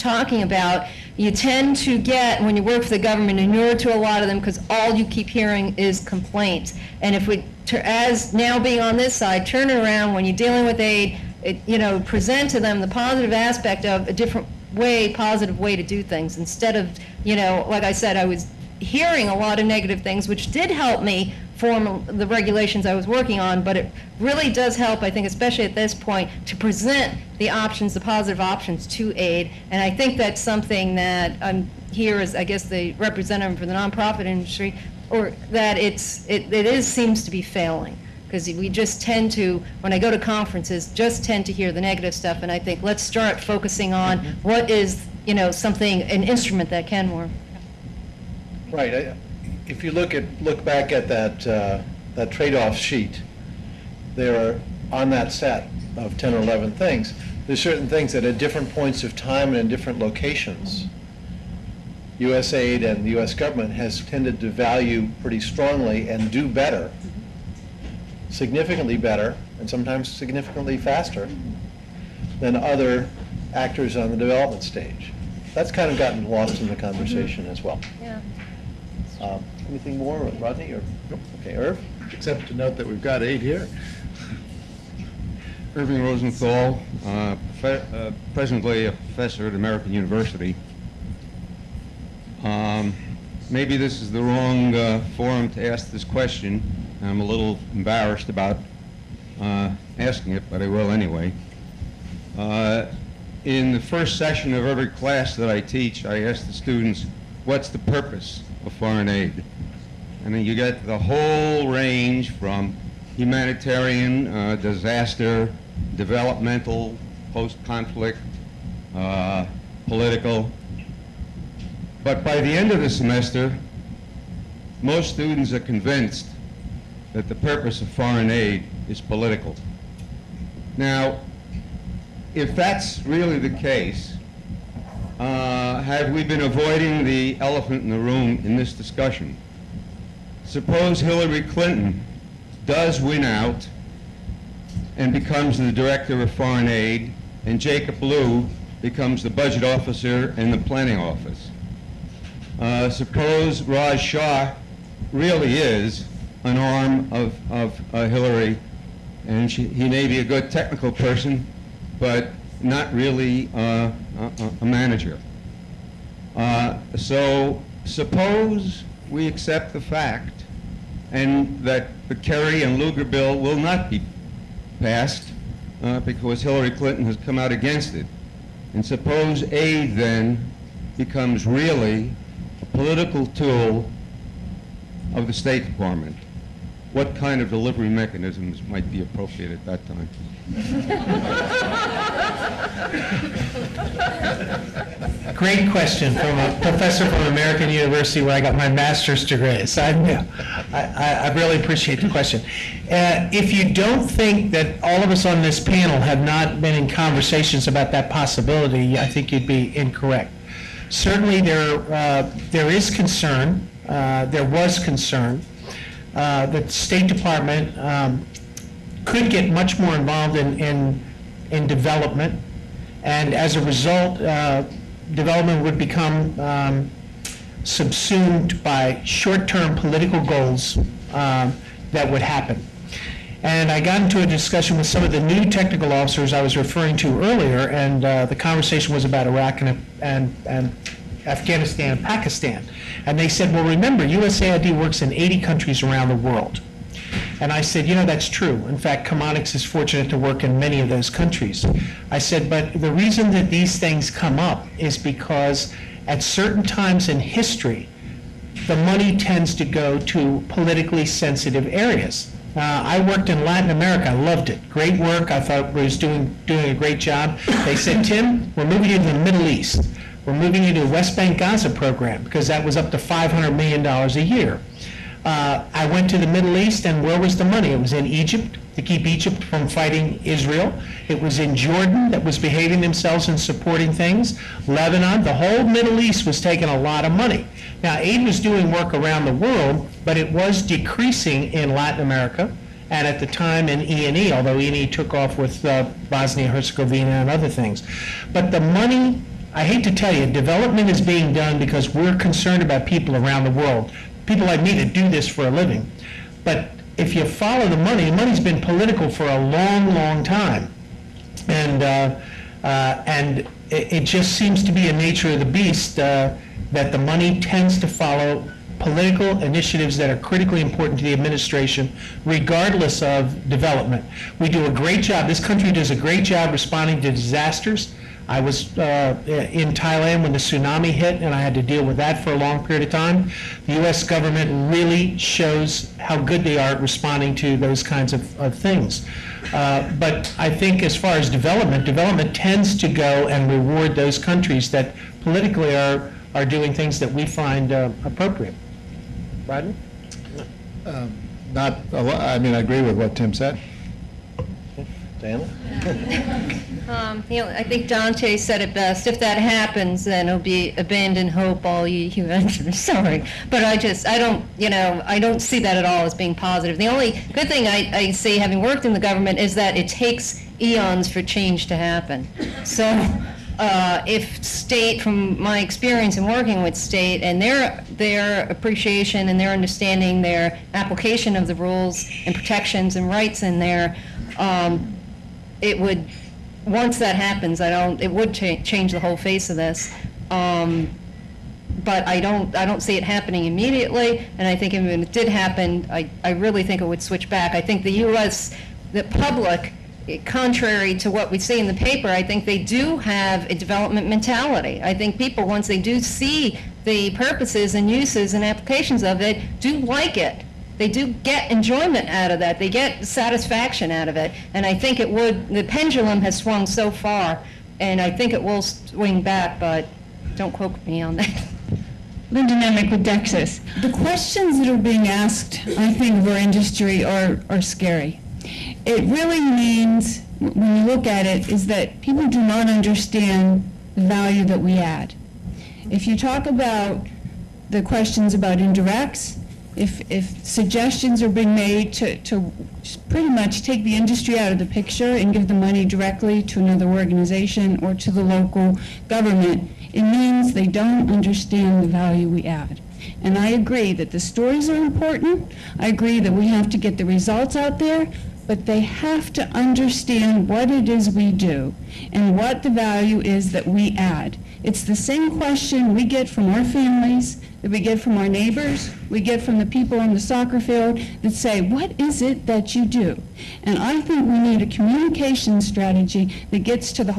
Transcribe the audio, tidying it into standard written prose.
talking about, you tend to get, when you work for the government, inured to a lot of them because all you keep hearing is complaints. And if we, as now being on this side, turn it around when you're dealing with aid, present to them the positive aspect of a different way, positive way to do things, instead of, like I said, I was hearing a lot of negative things, which did help me form the regulations I was working on, but it really does help, I think, especially at this point, to present the options, the positive options to aid. And I think that's something that I'm here as, I guess, the representative for the nonprofit industry, or that it seems to be failing. Because we just tend to, when I go to conferences, just tend to hear the negative stuff, and I think let's start focusing on what is, something, an instrument that can work. Right. If you look back at that trade-off sheet, there are, on that set of 10 or 11 things, there's certain things that at different points of time and in different locations, USAID and the U.S. government has tended to value pretty strongly and do better, significantly better, and sometimes significantly faster than other actors on the development stage. That's kind of gotten lost in the conversation as well. Yeah. Anything more, Rodney? Or okay, Irv? Except to note that we've got 8 here. Irving Rosenthal, presently a professor at American University. Maybe this is the wrong forum to ask this question. I'm a little embarrassed about asking it, but I will anyway. In the first session of every class that I teach, I ask the students, what's the purpose of foreign aid? And then you get the whole range from humanitarian, disaster, developmental, post-conflict, political. But by the end of the semester, most students are convinced that the purpose of foreign aid is political. Now, if that's really the case, have we been avoiding the elephant in the room in this discussion? Suppose Hillary Clinton does win out and becomes the director of foreign aid, and Jacob Lew becomes the budget officer in the planning office. Suppose Raj Shah really is an arm of Hillary, and he may be a good technical person, but not really a manager. So suppose we accept the fact and that the Kerry and Lugar bill will not be passed because Hillary Clinton has come out against it. And suppose aid then becomes really a political tool of the State Department. What kind of delivery mechanisms might be appropriate at that time? Great question from a professor from American University where I got my master's degree. So I really appreciate the question. If you don't think that all of us on this panel have not been in conversations about that possibility, I think you'd be incorrect. Certainly there is concern, there was concern that the State Department could get much more involved in development, and as a result, development would become subsumed by short-term political goals that would happen. And I got into a discussion with some of the new technical officers I was referring to earlier, and the conversation was about Iraq and Afghanistan and Pakistan. And they said, well, remember, USAID works in 80 countries around the world. And I said, that's true. In fact, Chemonics is fortunate to work in many of those countries. I said, but the reason that these things come up is because at certain times in history, the money tends to go to politically sensitive areas. I worked in Latin America. I loved it. Great work. I thought we was doing a great job. They said, Tim, we're moving you to the Middle East. We're moving you to the West Bank Gaza program because that was up to $500 million a year. I went to the Middle East, and where was the money? It was in Egypt to keep Egypt from fighting Israel. It was in Jordan that was behaving themselves and supporting things. Lebanon, the whole Middle East was taking a lot of money. Now, aid was doing work around the world, but it was decreasing in Latin America, and at the time in E&E, although E&E took off with Bosnia-Herzegovina and other things. But the money I hate to tell you, development is being done because we're concerned about people around the world, people like me that do this for a living. But if you follow the money's been political for a long, long time. And it just seems to be a nature of the beast that the money tends to follow political initiatives that are critically important to the administration, regardless of development. We do a great job, this country does a great job responding to disasters. I was in Thailand when the tsunami hit, and I had to deal with that for a long period of time. The U.S. government really shows how good they are at responding to those kinds of things. But I think as far as development tends to go and reward those countries that politically are doing things that we find appropriate. Rodney? Not a lot. I mean, I agree with what Tim said. Diana? I think Dante said it best. If that happens, then it'll be abandon hope, all ye who enter. Sorry, but I don't see that at all as being positive. The only good thing I see, having worked in the government, is that it takes eons for change to happen. So if state, from my experience in working with state and their appreciation and their understanding, their application of the rules and protections and rights in there, it would, once that happens, it would change the whole face of this. But I don't see it happening immediately, and I think if it did happen, I really think it would switch back. I think the U.S., the public, contrary to what we see in the paper, I think they do have a development mentality. I think people, once they do see the purposes and uses and applications of it, do like it. They do get enjoyment out of that. They get satisfaction out of it. And I think it would, the pendulum has swung so far, and I think it will swing back, but don't quote me on that. Linda Nemec with Dexis. The questions that are being asked, I think, of our industry are scary. It really means, when you look at it, is that people do not understand the value that we add. If you talk about the questions about indirects, if suggestions are being made to pretty much take the industry out of the picture and give the money directly to another organization or to the local government, it means they don't understand the value we add. And I agree that the stories are important. I agree that we have to get the results out there, but they have to understand what it is we do and what the value is that we add. It's the same question we get from our families, that we get from our neighbors, we get from the people on the soccer field that say, what is it that you do? And I think we need a communication strategy that gets to the